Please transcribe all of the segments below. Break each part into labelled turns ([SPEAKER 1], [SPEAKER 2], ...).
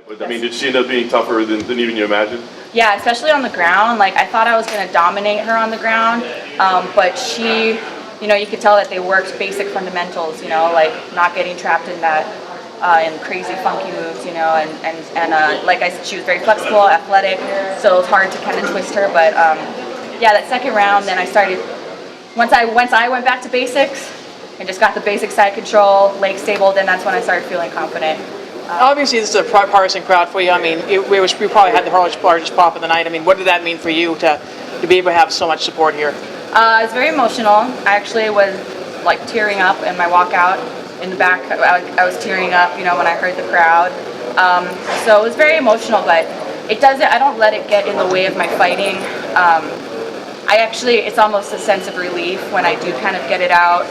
[SPEAKER 1] But I mean, did she end up being tougher than even you imagined?
[SPEAKER 2] Yeah, especially on the ground. Like, I thought I was going to dominate her on the ground, but she, you could tell that they worked basic fundamentals, like not getting trapped in that, in crazy funky moves, and like I said, she was very flexible, athletic, so it was hard to kind of twist her. But yeah, that second round, then I started, once I went back to basics and just got the basic side control, leg stable, then that's when I started feeling confident.
[SPEAKER 3] Obviously, this is a partisan crowd for you. I mean, we probably had the largest pop of the night. I mean, what did that mean for you to be able to have so much support here?
[SPEAKER 2] It's very emotional. I actually was like tearing up in my walkout in the back. I was tearing up, when I heard the crowd. So it was very emotional, but I don't let it get in the way of my fighting. It's almost a sense of relief when I do kind of get it out.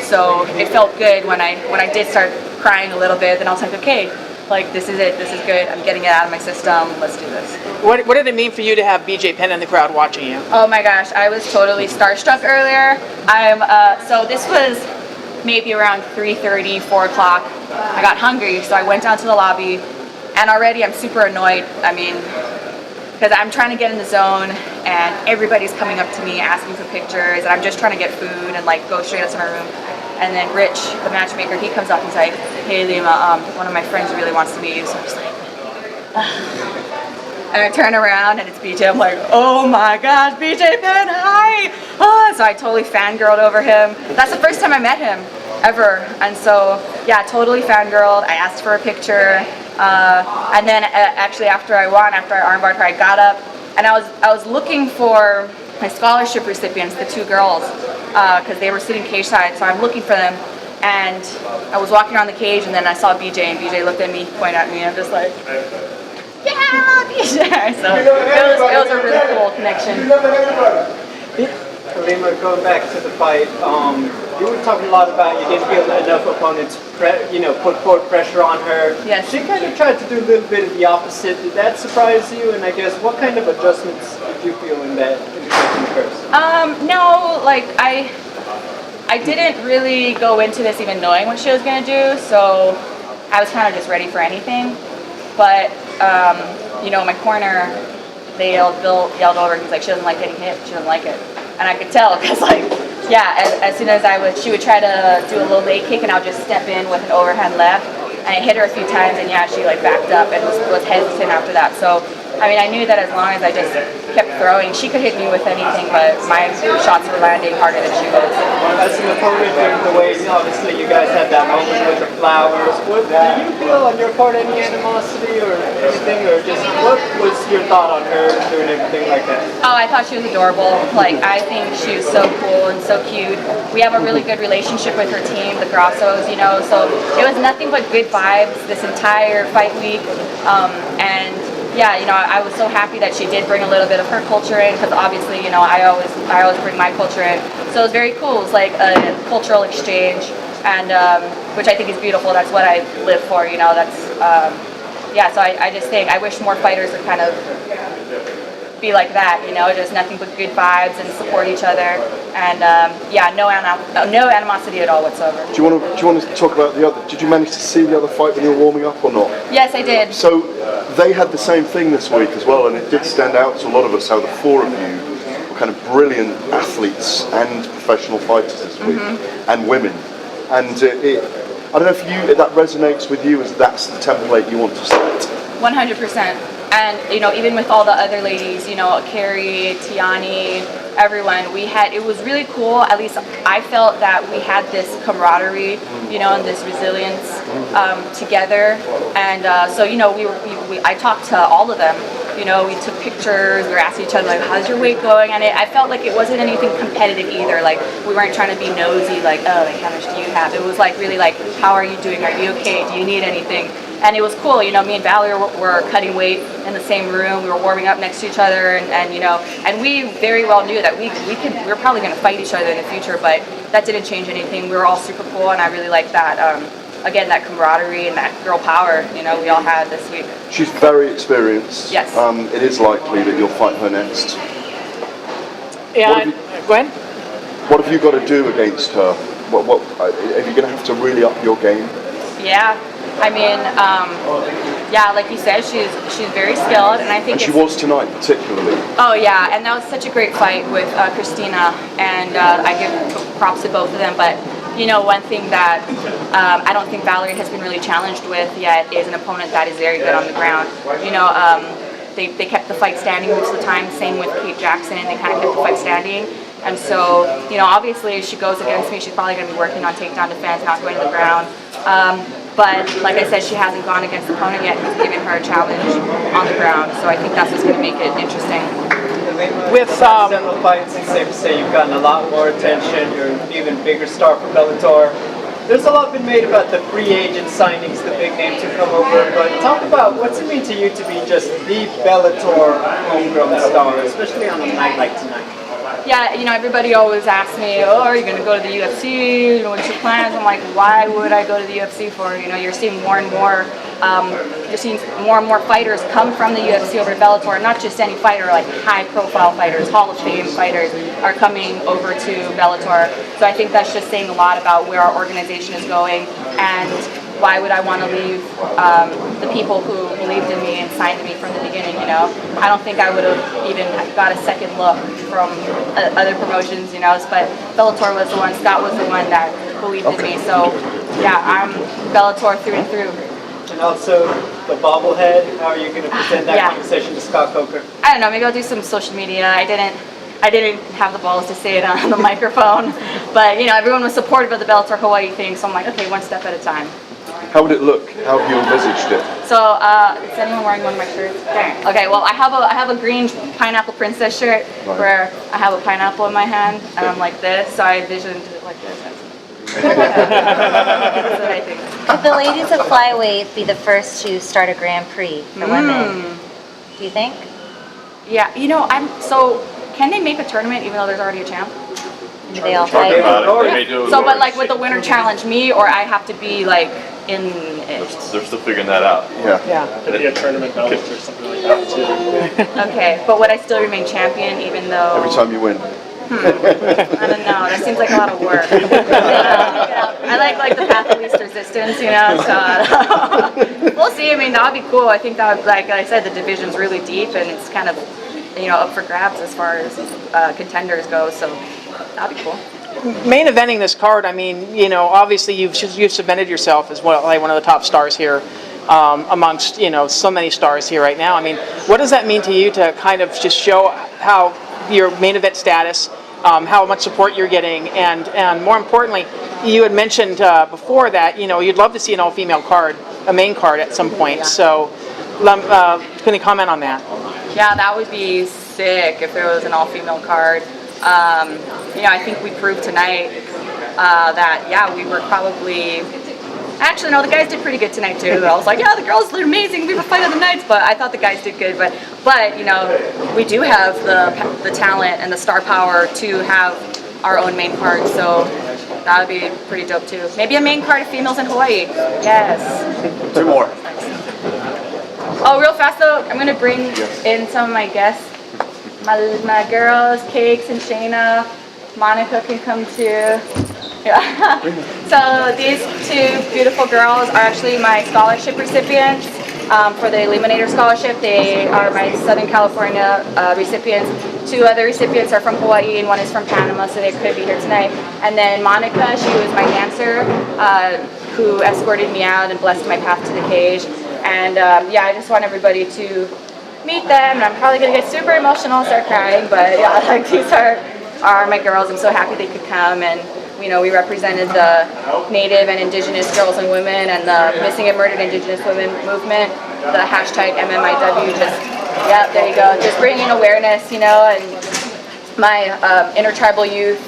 [SPEAKER 2] So it felt good when I did start crying a little bit. Then I was like, okay, like this is it. This is good. I'm getting it out of my system. Let's do this.
[SPEAKER 3] What did it mean for you to have BJ Penn in the crowd watching you?
[SPEAKER 2] Oh my gosh, I was totally starstruck earlier. So this was maybe around 3:30, 4 o'clock. I got hungry, so I went down to the lobby, and already I'm super annoyed. I mean, because I'm trying to get in the zone, and everybody's coming up to me asking for pictures, and I'm just trying to get food and like go straight up to my room. And then Rich, the matchmaker, he comes up and he's like, "Hey Ilima, one of my friends really wants to meet you." So I'm just like, and I turn around and it's BJ. I'm like, "Oh my gosh, BJ Penn, hi!" So I totally fangirled over him. That's the first time I met him ever, and so yeah, totally fangirled. I asked for a picture, and then actually after I armbarred her, I got up and I was looking for my scholarship recipients, the two girls, because they were sitting cage side, so I'm looking for them, and I was walking around the cage, and then I saw BJ, and BJ looked at me, pointed at me, and I'm just like, yeah, BJ! So it was a really cool connection.
[SPEAKER 4] Ilima, going back to the fight, you were talking a lot about you didn't feel enough opponents put forward pressure on her.
[SPEAKER 2] Yes.
[SPEAKER 4] She kind of tried to do a little bit of the opposite. Did that surprise you? And I guess what kind of adjustments did you feel in the second first?
[SPEAKER 2] No, like I didn't really go into this even knowing what she was gonna do, so I was kind of just ready for anything. But my corner, they yelled over. He's like, she doesn't like getting hit. She doesn't like it. And I could tell because, as soon as she would try to do a little leg kick, and I would just step in with an overhand left. And I hit her a few times, and yeah, she backed up and was hesitant after that. So, I mean, I knew that as long as I just kept throwing, she could hit me with anything, but my shots were landing harder than she was.
[SPEAKER 4] As an opponent during the way, obviously you guys had that moment with the flowers. Did you feel on your part any animosity or anything, or just what was your thought on her doing everything like that?
[SPEAKER 2] Oh, I thought she was adorable. Like, I think she was so cool and so cute. We have a really good relationship with her team, the Grassos, so it was nothing but good vibes this entire fight week. And yeah, I was so happy that she did bring a little bit of her culture in, because obviously, I always bring my culture in. So it was very cool. It was like a cultural exchange, and which I think is beautiful. That's what I live for. That's So I just think I wish more fighters would kind of be like that. Just nothing but good vibes and support each other, and no animosity at all whatsoever.
[SPEAKER 1] Do you want to talk about the other? Did you manage to see the other fight when you were warming up or not?
[SPEAKER 2] Yes, I did.
[SPEAKER 1] So they had the same thing this week as well, and it did stand out to a lot of us how the four of you were kind of brilliant athletes and professional fighters this week, and women. And I don't know if that resonates with you, as that's the template you want to set.
[SPEAKER 2] 100%. And even with all the other ladies, Carrie, Tiani, everyone, it was really cool. At least I felt that we had this camaraderie, and this resilience together. And so I talked to all of them. We took pictures. We were asking each other like, "How's your weight going?" And I felt like it wasn't anything competitive either. Like, we weren't trying to be nosy. Like, "Oh, like, how much do you have?" It was like really like, "How are you doing? Are you okay? Do you need anything?" And it was cool. Me and Valerie were cutting weight in the same room. We were warming up next to each other, and we very well knew that we were probably going to fight each other in the future, but that didn't change anything. We were all super cool, and I really liked that. Again, that camaraderie and that girl power, we all had this week.
[SPEAKER 1] She's very experienced.
[SPEAKER 2] Yes.
[SPEAKER 1] It is likely that you'll fight her next.
[SPEAKER 3] Yeah, Gwen?
[SPEAKER 1] What have you got to do against her? What are you going to have to really up your game?
[SPEAKER 2] Yeah, I mean, yeah, like you said, she's very skilled, and I think
[SPEAKER 1] And she was tonight particularly.
[SPEAKER 2] Oh yeah, and that was such a great fight with Christina, and I give props to both of them. But you know, one thing that I don't think Valerie has been really challenged with yet is an opponent that is very good on the ground. You know, they kept the fight standing most of the time. Same with Kate Jackson, and they kind of kept the fight standing. And so, you know, obviously, if she goes against me, she's probably going to be working on takedown defense, not going to the ground. But like I said, she hasn't gone against the opponent yet who's given her a challenge on the ground. So I think that's what's going to make it interesting.
[SPEAKER 4] With several fights, it's safe to say you've gotten a lot more attention. You're an even bigger star for Bellator. There's a lot been made about the free agent signings, the big names who come over, but talk about what's it mean to you to be just the Bellator homegrown star, especially on a night like tonight?
[SPEAKER 2] Yeah, you know, everybody always asks me, oh, are you going to go to the UFC? You know, what's your plans? I'm like, why would I go to the UFC for? You know, you're seeing more and more, fighters come from the UFC over to Bellator. Not just any fighter, like high-profile fighters, Hall of Fame fighters are coming over to Bellator. So I think that's just saying a lot about where our organization is going, and why would I want to leave the people who believed in me and signed me from the beginning, you know? I don't think I would have even got a second look from other promotions, you know, but Bellator was the one, Scott was the one that believed in me. So, yeah, I'm Bellator through and through.
[SPEAKER 4] And also, the bobblehead, how are you going to present that conversation to Scott Coker?
[SPEAKER 2] I don't know, maybe I'll do some social media. I didn't have the balls to say it on the microphone, but, you know, everyone was supportive of the Bellator Hawaii thing, so I'm like, okay, one step at a time.
[SPEAKER 1] How would it look? How have you envisaged it?
[SPEAKER 2] So, is anyone wearing one of my shirts? Okay, well, I have a green pineapple princess shirt where I have a pineapple in my hand, and I'm like this, so I envisioned it like this. That's what I think.
[SPEAKER 5] Could the ladies of flyweight be the first to start a Grand Prix for women? Do you think?
[SPEAKER 2] Yeah, you know, can they make a tournament even though there's already a champ?
[SPEAKER 5] They all fight.
[SPEAKER 2] So, but like with the winner challenge me, or I have to be like in it?
[SPEAKER 6] They're still figuring that out.
[SPEAKER 3] Yeah.
[SPEAKER 7] Could be a tournament belt or something like that too.
[SPEAKER 2] Okay, but would I still remain champion even though?
[SPEAKER 1] Every time you win.
[SPEAKER 2] I don't know. That seems like a lot of work. I like the path of least resistance, you know. So we'll see. I mean, that would be cool. I think that would, like I said, the division's really deep and it's kind of, you know, up for grabs as far as contenders go. So that'd be cool.
[SPEAKER 3] Main eventing this card, I mean, you know, obviously you've cemented yourself as well, like one of the top stars here, amongst, you know, so many stars here right now. I mean, what does that mean to you to kind of just show how your main event status, how much support you're getting, and more importantly, you had mentioned before that, you know, you'd love to see an all-female card, a main card at some point. So, can you comment on that?
[SPEAKER 2] Yeah, that would be sick if there was an all-female card. You know, I think we proved tonight that, yeah, we were probably... Actually, no, the guys did pretty good tonight, too. I was like, yeah, the girls did amazing. We were fight of the nights, but I thought the guys did good. But you know, we do have the talent and the star power to have our own main card, so that would be pretty dope, too. Maybe a main card of females in Hawaii. Yes.
[SPEAKER 6] 2 more.
[SPEAKER 2] Oh, real fast, though, I'm going to bring in some of my guests. My girls, Cakes and Shayna. Monica can come too. Yeah. So these 2 beautiful girls are actually my scholarship recipients for the Eliminator Scholarship. They are my Southern California recipients. 2 other recipients are from Hawaii and one is from Panama, so they could be here tonight. And then Monica, she was my dancer who escorted me out and blessed my path to the cage. And yeah, I just want everybody to meet them. And I'm probably going to get super emotional and start crying, but yeah, like these are my girls. I'm so happy they could come, and you know, we represented the Native and Indigenous girls and women and the missing and murdered Indigenous women movement, the hashtag MMIW, just, yeah, there you go, just bringing awareness, you know, and my intertribal youth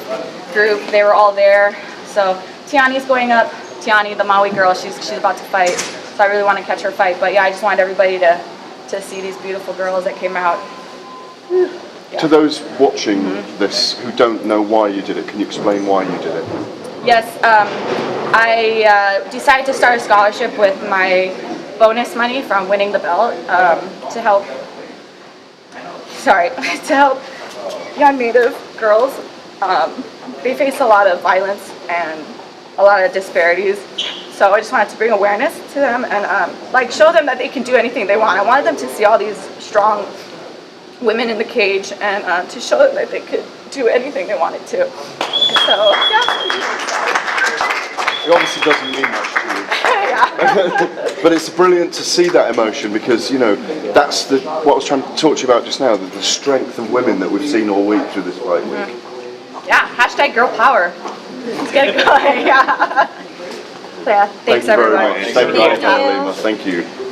[SPEAKER 2] group, they were all there. So Tiani's going up, Tiani, the Maui girl, she's about to fight, so I really want to catch her fight, but yeah, I just want everybody to see these beautiful girls that came out. Whew. Yeah.
[SPEAKER 1] To those watching this who don't know why you did it, can you explain why you did it?
[SPEAKER 2] Yes, I decided to start a scholarship with my bonus money from winning the belt to help young Native girls. They face a lot of violence and a lot of disparities. So I just wanted to bring awareness to them and like show them that they can do anything they want. I wanted them to see all these strong women in the cage and to show them that they could do anything they wanted to. So
[SPEAKER 1] It obviously doesn't mean much to you.
[SPEAKER 2] yeah.
[SPEAKER 1] But it's brilliant to see that emotion because, you know, that's what I was trying to talk to you about just now, the strength of women that we've seen all week through this fight week.
[SPEAKER 2] Yeah, hashtag girl power. Let's get it going. Yeah. So yeah, thanks
[SPEAKER 1] Thank you very
[SPEAKER 2] everyone.
[SPEAKER 1] much. Thank you,
[SPEAKER 5] Thank you.
[SPEAKER 1] Alejandra. Thank you.